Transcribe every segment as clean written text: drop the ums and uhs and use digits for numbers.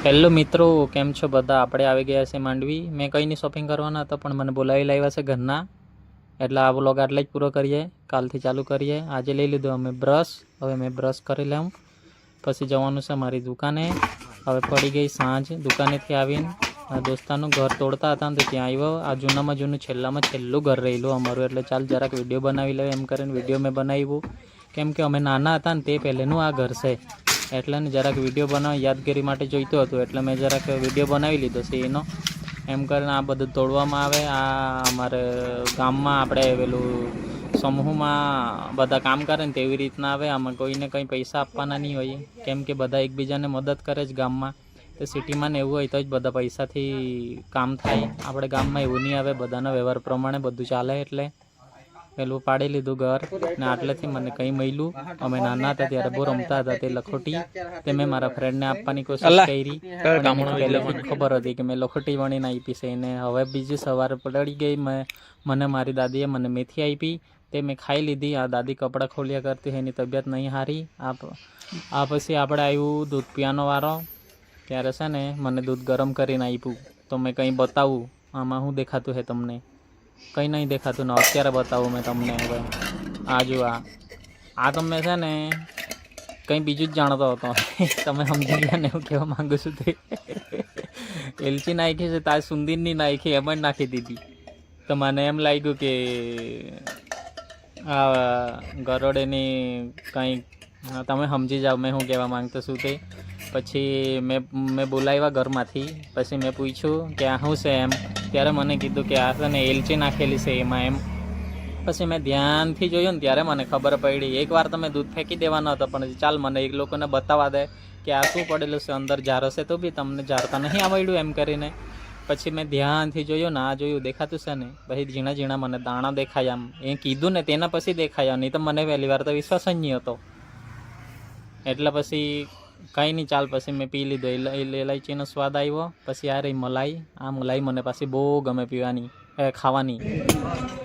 Hello મિત્રો, કેમ છો બધા? આપણે આવી ગયા છે માંડવી. મેં કંઈ નહીં શોપિંગ કરવાના હતો, પણ મને બોલાવી લાવ્યા છે ઘરના, એટલે આ વ્લોગ આટલે જ પૂરો કરીએ. કાલથી ચાલુ કરીએ. આજે લઈ લીધું અમે બ્રશ. હવે મેં બ્રશ કરી લઉં, પછી જવાનું છે મારી દુકાને. હવે પડી ગઈ સાંજ. દુકાનેથી આવીને દોસ્તાનું ઘર તોડતા હતા તો ત્યાં આવ્યો. આ જૂનામાં જૂનું છેલ્લામાં છેલ્લું ઘર રહેલું અમારું, એટલે ચાલ જરાક વિડીયો બનાવી લે એમ કરીને વિડીયો મેં બનાવ્યું. કેમ કે અમે નાના હતા ને તે પહેલેનું આ ઘર છે, એટલે ને જરાક વિડીયો બનાવી યાદગીરી માટે જોઈતું હતું, એટલે મેં જરાક વિડીયો બનાવી લીધો છે એનો. એમ કરીને આ બધું તોડવામાં આવે. આ અમારે ગામમાં આપણે પેલું સમૂહમાં બધા કામ કરે ને તેવી રીતના આવે. આમાં કોઈને કંઈ પૈસા આપવાના નહીં હોય, કેમ કે બધા એકબીજાને મદદ કરે જ ગામમાં. તો સિટીમાં ને એવું હોય તો જ બધા પૈસાથી કામ થાય. આપણે ગામમાં એવું નહીં આવે, બધાના વ્યવહાર પ્રમાણે બધું ચાલે. એટલે પેલું પાડી લીધું ઘર ને આટલેથી મને કંઈ મળ્યું. અમે નાના હતા ત્યારે બહુ રમતા હતા તે લખોટી, તે મેં મારા ફ્રેન્ડને આપવાની કોશિશ કરી, પણ પહેલેથી ખબર હતી કે મેં લખોટી વણીને આપી છે એને. હવે બીજી સવારે પડી ગઈ, મને મારી દાદીએ મને મેથી આપી, તે મેં ખાઈ લીધી. આ દાદી કપડાં ખોલ્યા કરતી, એની તબિયત નહીં સારી. આ પછી આપણે આવ્યું દૂધ પીવાનો વારો. ત્યારે છે ને મને દૂધ ગરમ કરીને આપ્યું. તો મેં કંઈ બતાવું, આમાં શું દેખાતું છે તમને? કંઈ નહીં દેખાતું ને અત્યારે બતાવું મેં તમને. હવે આ જો આ તમે છે ને કંઈ બીજું જ જાણતો હતો. તમે સમજી ગયા ને એવું કહેવા માગું છું. તે એલચી નાખી છે, તાર સુંદીરની નાખી, એમ જ નાખી દીધી. તો મને એમ લાગ્યું કે આ ગરોડેની કંઈક તમે સમજી જાઓ મેં શું કહેવા માંગતો છું તે. પછી મેં બોલાવ્યા ઘરમાંથી. પછી મેં પૂછ્યું કે આ શું છે એમ. ત્યારે મને કીધું કે આ છે ને એલચી નાખેલી છે એમાં એમ. પછી મેં ધ્યાનથી જોયું ને ત્યારે મને ખબર પડી. એકવાર તમે દૂધ ફેંકી દેવાનો હતો, પણ ચાલ મને એક લોકોને બતાવવા દે કે આ શું પડેલું છે અંદર. ઝાર હશે તો બી તમને ઝારતા નહીં આવડ્યું એમ કરીને. પછી મેં ધ્યાનથી જોયું ને આ જોયું, દેખાતું છે ને. પછી ઝીણા ઝીણા મને દાણા દેખાયા. આમ એ કીધું ને તેના પછી દેખાયા, નહીં તો મને પહેલી વાર તો વિશ્વાસ જ નહીં હતો. એટલે પછી કંઈ નહીં, ચાલ પછી મેં પી લીધો. ઇલાયચીનો સ્વાદ આવ્યો. પછી આ રહી મલાઈ. આ મલાઈ મને પાછી બહુ ગમે પીવાની, ખાવાની.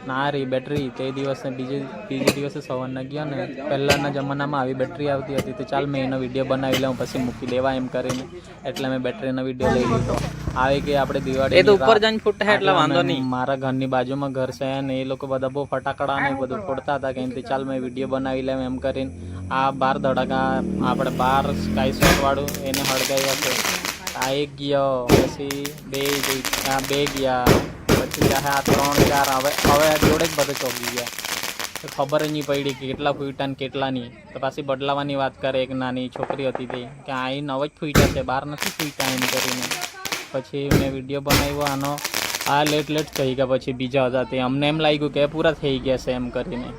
ના રહી બેટરી. તે દિવસે બીજે દિવસે સવારના ગયા ને, પહેલાંના જમાનામાં આવી બેટરી આવતી હતી. તો ચાલ મેં એનો વિડીયો બનાવી લઉં, પછી મૂકી દેવા એમ કરીને. એટલે મેં બેટરીનો વિડીયો લઈ લીધો. આવી ગઈ આપણે દિવાળી. એ તો ઉપર જઈને ફૂટે એટલે વાંધો નહીં. મારા ઘરની બાજુમાં ઘર છે ને એ લોકો બધા બહુ ફટાકડા ને બધું ફોડતા હતા. કે ચાલ મેં વિડીયો બનાવી લઉં એમ કરીને. આ 12 ધડાકા આપણે 12 સ્કાય શોટ વાળું એને હળગાવ્યા છે. આ એક ગયો, પછી બે ગયા, પછી આ 3 4. હવે જોડે જ બધે ચોગી ગયા. તો ખબર જ નહીં પડી કે કેટલા ફૂટા ને કેટલા નહીં. તો પાછી બદલાવાની વાત કરે. એક નાની છોકરી હતી તે કે આ 9 જ ફૂટા છે, 12 નથી ફૂટા એમ કરીને. પછી મેં વિડીયો બનાવ્યો આનો. આ લેટ થઈ ગયા. પછી બીજા હતા તે અમને એમ લાગ્યું કે પૂરા થઈ ગયા છે એમ કરીને.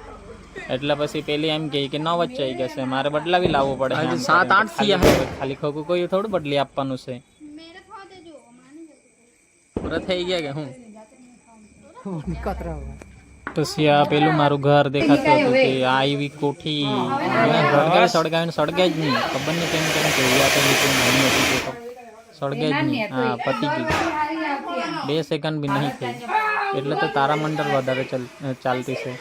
એટલે પછી પેલી એમ કહે કે 9 જ થઈ ગયા છે, મારે બદલાવી લાવવું પડે. 7 8 થયા. ખાલી ખોખું કોઈ થોડું બદલી આપવાનું છે. પૂરા થઈ ગયા કે હું. પછી આ પેલું મારું ઘર દેખાતું હતું કે આ એવી કોઠી સળગાવીને સળગાય જ નહીં. ખબર નહીં કેમ કેમ કે નાની હતી તો સળગાય જ નહીં. હા, પતી ગયું. 2 સેકન્ડ બી નહીં થઈ. એટલે તો તારામંડળ વધારે ચાલતી છે.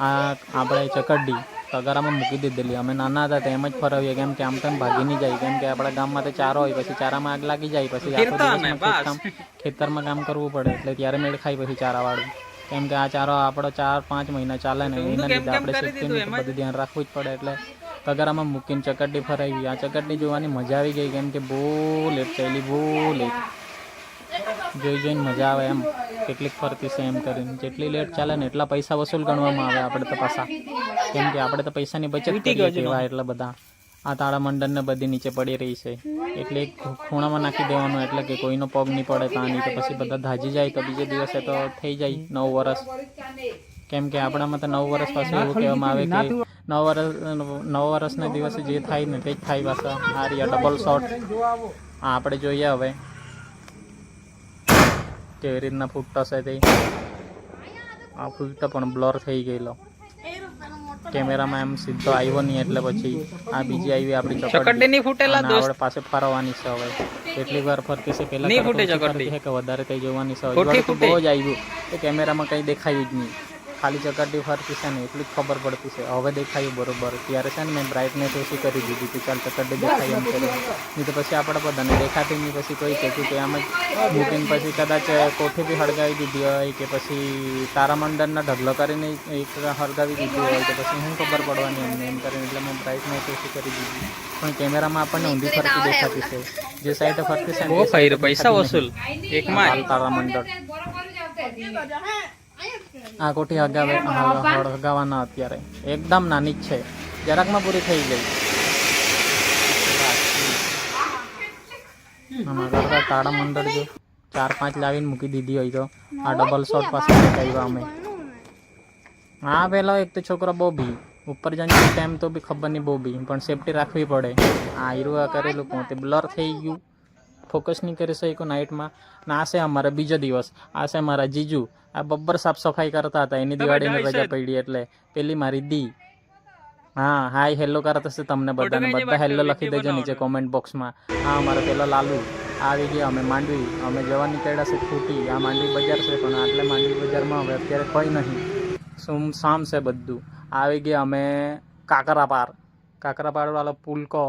આ આપણે ચકરડી તગારામાં મૂકી દીધેલી. અમે નાના હતા તો એમ જ ફરવીએ, કેમ કે આમ તેમ ભાગી નહીં જાય. કેમ કે આપણા ગામમાં તો ચારો હોય, પછી ચારામાં આગ લાગી જાય. પછી ખેતરમાં કામ કરવું પડે, એટલે ત્યારે મેળ ખાઈ પછી ચારાવાળું. કેમ કે આ ચારો આપણો 4-5 મહિના ચાલે ને, એના લીધે આપણે સેફ્ટીનું બધું ધ્યાન રાખવું જ પડે. એટલે તગારામાં મૂકીને ચકરડી ફરાવી. આ ચકરડી જોવાની મજા આવી ગઈ, કેમ કે બહુ લેટ ચાલી, બહુ લેટ. જોઈને મજા આવે એમ કેટલીક ફરતી છે એમ કરીને. જેટલી લેટ ચાલે ને એટલા પૈસા વસૂલ ગણવામાં આવે આપણે તો પાછા. કેમ કે આપણે તો પૈસાની બચત કરીએ એવા. એટલે બધા આ તાળામંડળને બધી નીચે પડી રહી છે, એટલે એક ખૂણામાં નાખી દેવાનું, એટલે કે કોઈનો પગ નહીં પડે ત્યાં. નહીં તો પછી બધા ધાજી જાય તો બીજે દિવસે તો થઈ જાય 9 વર્ષ. કેમ કે આપણામાં તો 9 વર્ષ પાછું એવું કહેવામાં આવે કે 9 વર્ષના દિવસે જે થાય ને તે જ થાય પાછા. આ રહ્યા ડબલ શોટ. આ આપણે જોઈએ હવે કેવી રીતના ફૂટતો છે તે. આ ફૂટતો પણ બ્લર થઈ ગયેલો. કેમેરામાં એમ સીધો આવ્યો નહીં, એટલે પછી આ બીજી આવી આપણી ચકરડી ફૂટેલા આપણે પાસે ફરવાની છે. હવે કેટલીક વાર ફરતી છે, પેલા કે વધારે થઈ જવાની છે. બહુ જ આવ્યું એ કેમેરામાં કંઈ દેખાયું જ નહીં. ખાલી ચકરટી ફરતી છે ને એટલી જ ખબર પડતી છે. હવે દેખાયું બરોબર. ત્યારે છે ને મેં બ્રાઇટનેસ ઓછી કરી દીધી હતી, ચાલ ચકરટી દેખાય એમ કરીને. નહીં તો પછી આપણે બધાને દેખાતી નહીં. પછી કોઈ કહેતું કે આમ જ મૂકીને પછી કદાચ કોઠી બી સળગાવી દીધી હોય કે પછી તારામંડળના ઢગલો કરીને એક સળગાવી દીધી હોય તો પછી શું ખબર પડવાની એમને એમ કરીને. એટલે મેં બ્રાઇટનેસ ઓછી કરી દીધી. પણ કેમેરામાં આપણને ઊંધી ફરતી દેખાતી છે. જે સાઈડ ફરતી છે ને પૈસા વસૂલ એકમાં તારામંડળ. આ કોઠી હગાવાના અત્યારે એકદમ નાની જ છે, જરાકમાં પૂરી થઈ ગઈ. તારામંડળ જો 4-5 લાવીને મૂકી દીધી હોય તો આ ડબલ શોટ પાસે આવ્યા અમે. હા પેલો એક તો છોકરો બહુ બી ઉપર જઈને ટાઈમ તો બી ખબર નહીં બહુ બી, પણ સેફટી રાખવી પડે. આ હીરું આ કરેલું પોતે બ્લર થઈ ગયું, ફોકસ નહીં કરી શક્યો નાઇટમાં. ના આ છે અમારા બીજો દિવસ. આ છે મારા જીજુ, આ બબ્બર સાફ સફાઈ કરતા હતા. એની દિવાળીની રજા પડી એટલે પેલી મારી દી. હા હાય હેલો કરતા હશે તમને બધાને. બધા હેલો લખી દેજો નીચે કોમેન્ટ બોક્સમાં. હા અમારો પેલો લાલુ આવી ગયા. અમે માંડવી અમે જવા નીકળ્યા છે ખૂટી. આ માંડવી બજાર છે પણ આટલે માંડવી બજારમાં હવે અત્યારે કોઈ નહીં, સુમસામ છે બધું. આવી ગયા અમે કાકરાપાડ વાળો પુલ કહો.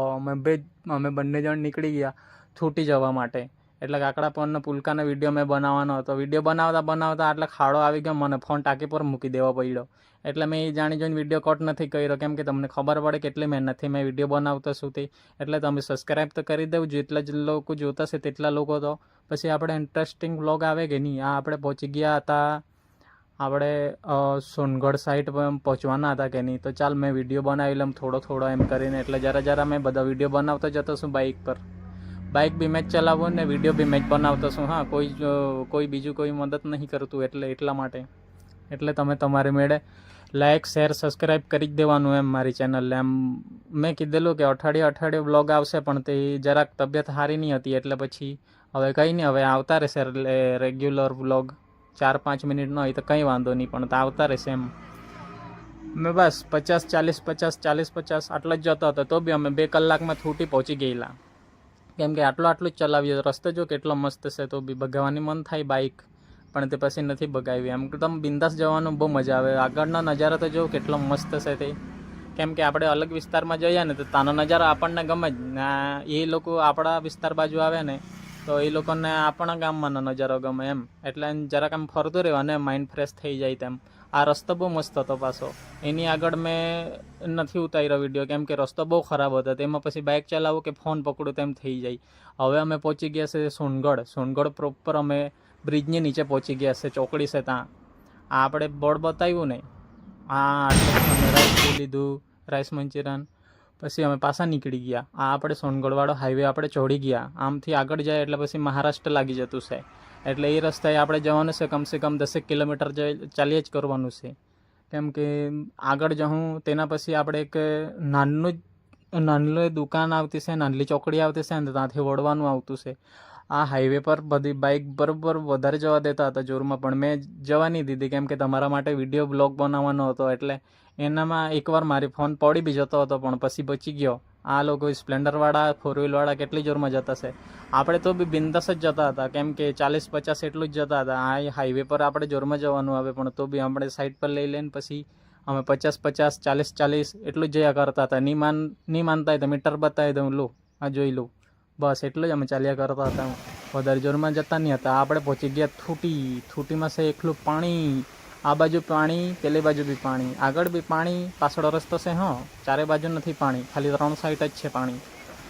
અમે બંને જણ નીકળી ગયા છૂટી જવા માટે. એટલે કાકરાપાડના પુલકાનો વિડીયો મેં બનાવવાનો હતો. વિડીયો બનાવતા એટલે ખાડો આવી ગયો. મને ફોન ટાંકી પર મૂકી દેવો પડ્યો. એટલે મેં એ જાણી જોઈને વિડીયો કટ નથી કર્યો, કેમ કે તમને ખબર પડે કેટલી મહેનતથી મેં વિડીયો બનાવતો છું તે. એટલે તમે સબસ્ક્રાઈબ તો કરી દેવું. જેટલા જ લોકો જોતા છે તેટલા લોકો તો પછી આપણે ઇન્ટરેસ્ટિંગ વ્લોગ આવે કે નહીં. આ આપણે પહોંચી ગયા હતા, આપણે સોનગઢ સાઈડ પર પહોંચવાના હતા કે નહીં. તો ચાલ મેં વિડીયો બનાવી લઉં થોડો એમ કરીને. એટલે જરા મેં બધા વિડીયો બનાવતો જતો છું બાઇક પર. બાઇક બી મેચ ચલાવું ને વિડીયો બી મેચ બનાવતો છું. હા કોઈ બીજું કોઈ મદદ નહીં કરતું એટલા માટે. એટલે તમે તમારી મેળે લાઇક શેર સબસ્ક્રાઈબ કરી જ દેવાનું એમ મારી ચેનલને. એમ મેં કીધેલું કે અઠવાડિયે વ્લોગ આવશે પણ તે જરાક તબિયત સારી નહીં હતી એટલે પછી હવે કંઈ નહીં. હવે આવતા રહેશે રેગ્યુલર વ્લોગ. 4-5 મિનિટનો હોય તો કંઈ વાંધો નહીં, પણ તો આવતા રહેશે એમ. મેં બસ 50-40 આટલો જ જતો હતો તો બી અમે 2 કલાકમાં છૂટી પહોંચી ગયેલા. કેમ કે આટલું જ ચલાવ્યું. રસ્તો જો કેટલો મસ્ત છે તો બી બગાવવાની મન થાય બાઇક, પણ તે પછી નથી બગાવી. એમ તમે બિંદાસ જવાનું બહુ મજા આવે. આગળનો નજારો તો જો કેટલો મસ્ત છે તે. કેમ કે આપણે અલગ વિસ્તારમાં જઈએ ને તો તાનો નજારો આપણને ગમે જ. એ લોકો આપણા વિસ્તાર બાજુ આવે ને તો એ લોકોને આપણા ગામમાંનો નજારો ગમે એમ. એટલે જરાક આમ ફરતું રહ્યું અને માઇન્ડ ફ્રેશ થઈ જાય તેમ. આ રસ્તો બહુ મસ્ત હતો પાછો. એની આગળ મેં નથી ઉતાર્યો વિડીયો કેમ કે રસ્તો બહુ ખરાબ હતો. તેમાં પછી બાઇક ચલાવું કે ફોન પકડું તેમ થઈ જાય. હવે અમે પહોંચી ગયા છે સોનગઢ પ્રોપર. અમે બ્રિજની નીચે પહોંચી ગયા છે, ચોકડી છે ત્યાં. આ આપણે બોર્ડ બતાવ્યું ને, અમે રાઈસ લીધું, રાઈસ મંચુરિયન. પછી અમે પાછા નીકળી ગયા. આ આપણે સોનગઢવાળો હાઈવે આપણે ચોડી ગયા. આમથી આગળ જાય એટલે પછી મહારાષ્ટ્ર લાગી જતું છે. એટલે એ રસ્તાએ આપણે જવાનું છે. કમસે કમ 10 કિલોમીટર ચાલીએ જ કરવાનું છે. કેમ કે આગળ જવું તેના પછી આપણે એક નાનલી દુકાન આવતી છે, નાનલી ચોકડી આવતી છે ને ત્યાંથી વળવાનું આવતું છે. આ હાઈવે પર બધી બાઇક બરાબર વધારે જવા દેતા હતા જોરમાં, પણ મેં જવા નહીં દીધી કેમ કે તમારા માટે વિડીયો બ્લોગ બનાવવાનો હતો. એટલે એનામાં એકવાર મારી ફોન પડી બી જતો હતો પણ પછી બચી ગયો. આ લોકો સ્પ્લેન્ડરવાળા 4 વ્હીલવાળા કેટલી જોરમાં જતા છે. આપણે તો બી બિંદાસ જ જતા હતા કેમ કે 40-50 એટલું જ જતા હતા. આ હાઈવે પર આપણે જોરમાં જવાનું આવે પણ તો બી આપણે સાઈડ પર લઈ લઈને પછી અમે 50-50 40-40 એટલું જ જયા કરતા હતા. નહીં માનતા હોય તો મીટર બતાવી દઉં, લો આ જોઈ લો, બસ એટલું જ અમે ચાલ્યા કરતા હતા. વધારે જોરમાં જતા નહીં હતા. આપણે પહોંચી ગયા થૂટીમાં છે એકલું પાણી. આ બાજુ પાણી, પેલી બાજુ બી પાણી, આગળ બી પાણી, પાછળ રસ્તો છે. ચારે બાજુ નથી પાણી, ખાલી 3 સાઈડ જ છે પાણી,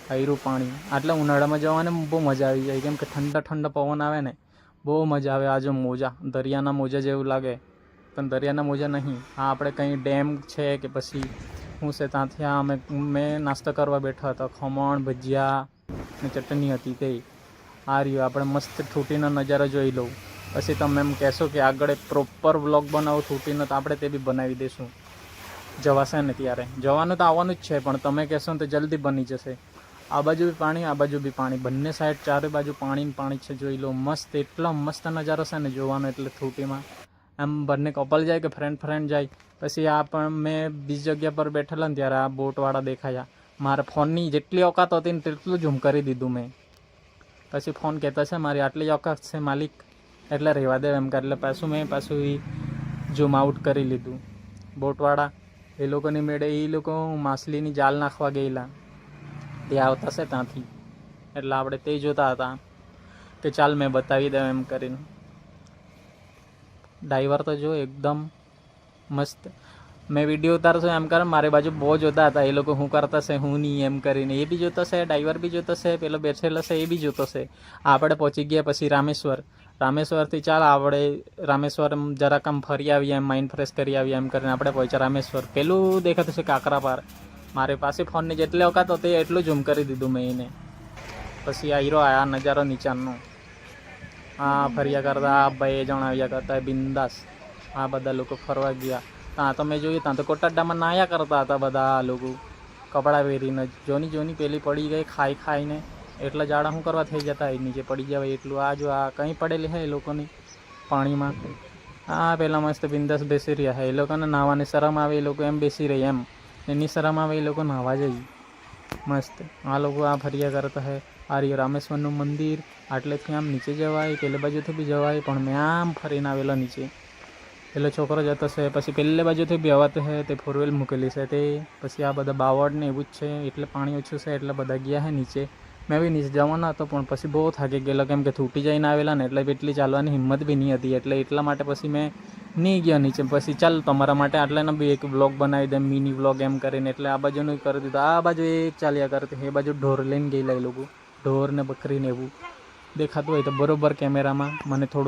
હૈરું પાણી. આટલે ઉનાળામાં જવાને બહુ મજા આવી જાય કેમ કે ઠંડા પવન આવે ને, બહુ મજા આવે. આ જો મોજા, દરિયાના મોજા જેવું લાગે પણ દરિયાના મોજા નહીં. આ આપણે કંઈ ડેમ છે કે પછી શું છે ત્યાંથી મેં નાસ્તો કરવા બેઠા હતા. ખમણ, ભજીયા ને ચટણી હતી તે. આ રહ્યું આપણે મસ્ત થૂટીનો નજારો જોઈ લઉં. પછી તમે એમ કહેશો કે આગળ એક પ્રોપર વ્લોગ બનાવો થૂટીનો તો આપણે તે બી બનાવી દઈશું. જવાશે ને ત્યારે. જવાનું તો આવવાનું જ છે પણ તમે કહેશો ને તો જલ્દી બની જશે. આ બાજુ બી પાણી, આ બાજુ બી પાણી, બંને સાઈડ ચારે બાજુ પાણી છે. જોઈ લો મસ્ત, એટલો મસ્ત નજારો છે ને જોવાનો. એટલે થૂટીમાં આમ બંને કપલ જાય કે ફ્રેન્ડ જાય. પછી આ પણ મેં બીજી જગ્યા પર બેઠેલા ને ત્યારે આ બોટવાળા દેખાયા. મારા ફોનની જેટલી ઓકાત હતી ને તેટલું ઝૂમ કરી દીધું મેં. પછી ફોન કહેતા છે મારી આટલી જ ઓકાત છે માલિક, એટલે રહેવા દે એમ કરે. એટલે પાછું ઝૂમ આઉટ કરી લીધું. બોટવાળા એ લોકોની મેળે એ લોકો માછલીની જાળ નાખવા ગયેલા, તે આવતા છે ત્યાંથી, એટલે આપણે તે જોતા હતા કે ચાલ મેં બતાવી દઉં એમ કરીને. ડાઈવર તો જો એકદમ મસ્ત. મેં વિડીયો ઉતારશો એમ કરે મારી બાજુ બહુ જોતા હતા એ લોકો, શું કરતા છે હું નહીં એમ કરીને. એ બી જોતો છે, ડ્રાઈવર બી જોતો છે, પેલો બેઠેલો છે એ બી જોતો છે. આપણે પહોંચી ગયા પછી રામેશ્વરથી ચાલ આપણે રામેશ્વર જરાક આમ ફરી આવીએ એમ, માઇન્ડ ફ્રેશ કરી આવીએ એમ કરીને આપણે પહોંચ્યા રામેશ્વર. પેલું દેખાતું છે કાંકરાપાર. મારી પાસે ફોનની જેટલી અવકાત હતી એટલું ઝૂમ કરી દીધું મેં એને. પછી આ હીરો આ નજારો નીચાણનો, હા ફર્યા કરતા આ ભાઈ જણાવ્યા કરતા બિંદાસ. આ બધા લોકો ફરવા ગયા. ત્યાં તો મેં જોયું ત્યાં તો કોટાડામાં નાયા કરતા હતા બધા લોકો, કપડાં પહેરીને. જોની પેલી પડી ગઈ ખાઈને, એટલા જાડા શું કરવા થઈ જતા એ નીચે પડી જવાય એટલું. આ જો આ કંઈ પડેલી હે એ લોકોની પાણીમાં. આ પહેલાં મસ્ત બિંદાસ બેસી રહ્યા છે. એ લોકોને નાહવાની શરમ આવે એ લોકો એમ બેસી રહી, એમ એની શરમ આવે એ લોકો નાહવા જઈએ મસ્ત. આ લોકો આ ફર્યા કરતા હે. આ રહ્યું રામેશ્વરનું મંદિર. આટલેથી આમ નીચે જવાય, પેલે બાજુથી બી જવાય, પણ મેં આમ ફરીને આવેલો નીચે. પેલો છોકરો જતો છે, પછી પેલે બાજુથી બી અવાતું છે, તે ફોરવેલ મૂકેલી છે તે. પછી આ બધા બાવળ ને એવું જ છે, એટલે પાણી ઓછું છે એટલે બધા ગયા છે નીચે. મેં બી નીચે જવાનો હતો પણ પછી બહુ થાકી ગયેલો, કેમ કે તૂટી જઈને આવેલા ને એટલે એટલી ચાલવાની હિંમત બી નહીં હતી, એટલે એટલા માટે પછી મેં નહીં ગયો નીચે. પછી ચાલ તમારા માટે આટલાનો બી એક વ્લોગ બનાવી દે, મિની વ્લોગ એમ કરીને, એટલે આ બાજુનું કરી દીધું. આ બાજુ એક ચાલ્યા કરતી, એ બાજુ ઢોર લઈને ગયેલા એ લોકો, ઢોર ને બકરી ને એવું દેખાતું હોય તો બરોબર કેમેરામાં મને થોડું